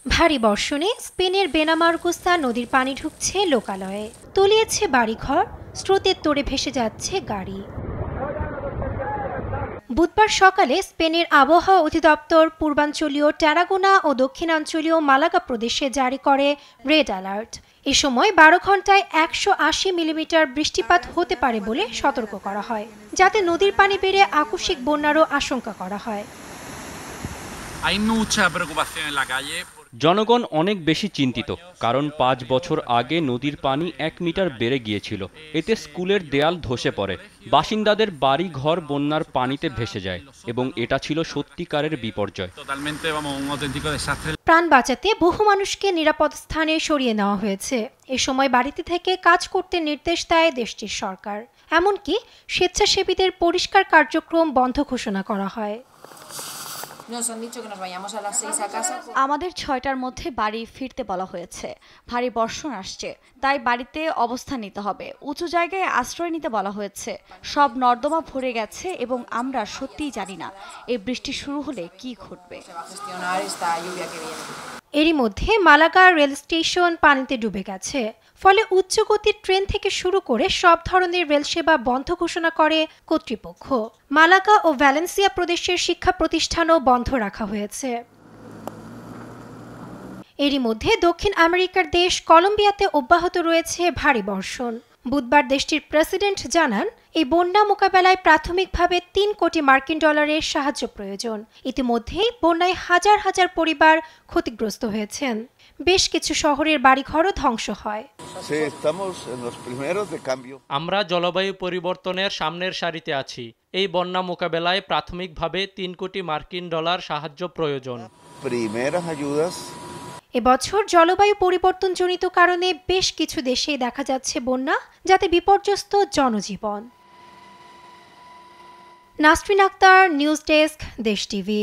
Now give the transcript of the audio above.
ভারী বর্ষণে স্পেনের বেনামারগুস্তা নদীর পানি ঢুকছে লোকালয়ে, তলিয়েছে বাড়িঘর, স্রোতের তোড়ে ভেসে যাচ্ছে গাড়ি। বুধবার সকালে স্পেনের আবহাওয়া অধিদপ্তর পূর্বাঞ্চলীয় ট্যারাগোনা ও দক্ষিণাঞ্চলীয় মালাগা প্রদেশে জারি করে রেড অ্যালার্ট। এ সময় 12 ঘন্টায় 180 মিলিমিটার বৃষ্টিপাত হতে পারে বলে সতর্ক করা হয়, যাতে নদীর পানি বেড়ে আকস্মিক বন্যারও আশঙ্কা করা হয়। জনগণ অনেক বেশি চিন্তিত, কারণ 5 বছর আগে নদীর পানি 1 মিটার বেড়ে গিয়েছিল। এতে স্কুলের দেয়াল ধসে পড়ে, বাসিন্দাদের বাড়ি ঘর বন্যার পানিতে ভেসে যায় এবং এটা ছিল সত্যিকারের বিপর্যয়। প্রাণ বাঁচাতে বহু মানুষকে নিরাপদ স্থানে সরিয়ে নেওয়া হয়েছে। এ সময় বাড়িতে থেকে কাজ করতে নির্দেশ দেয় দেশটির সরকার। এমনকি স্বেচ্ছাসেবীদের পরিষ্কার কার্যক্রম বন্ধ ঘোষণা করা হয়। আমাদের 6টার মধ্যে বাড়ি ফিরতে বলা হয়েছে। ভারী বর্ষণ আসছে, তাই বাড়িতে অবস্থান নিতে হবে। উঁচু জায়গায় আশ্রয় নিতে বলা হয়েছে। সব নর্দমা ভরে গেছে এবং আমরা সত্যিই জানি না এই বৃষ্টি শুরু হলে কি ঘটবে। এরই মধ্যে মালাগা রেল স্টেশন পানিতে ডুবে গেছে, ফলে উচ্চ গতির ট্রেন থেকে শুরু করে সব ধরনের রেল সেবা বন্ধ ঘোষণা করে কর্তৃপক্ষ। মালাগা ও ভ্যালেন্সিয়া প্রদেশের শিক্ষা প্রতিষ্ঠানও বন্ধ রাখা হয়েছে। এরই মধ্যে দক্ষিণ আমেরিকার দেশ কলম্বিয়াতে অব্যাহত রয়েছে ভারী বর্ষণ। বুধবার দেশটির প্রেসিডেন্ট জানান, এই বন্যা মোকাবেলায় প্রাথমিকভাবে 3 কোটি মার্কিন ডলারের সাহায্য প্রয়োজন। ইতিমধ্যেই বন্যায় হাজার হাজার পরিবার ক্ষতিগ্রস্ত হয়েছেন। বেশ কিছু শহরের বাড়িঘরও ধ্বংস হয়। আমরা জলবায়ু পরিবর্তনের সামনের সারিতে আছি। এই বন্যা মোকাবেলায় প্রাথমিকভাবে 3 কোটি মার্কিন ডলার সাহায্য প্রয়োজন। এবছর জলবায়ু পরিবর্তনজনিত কারণে বেশ কিছু দেশেই দেখা যাচ্ছে বন্যা, যাতে বিপর্যস্ত জনজীবন। নাসরিন আক্তার, নিউজ ডেস্ক, দেশ টিভি।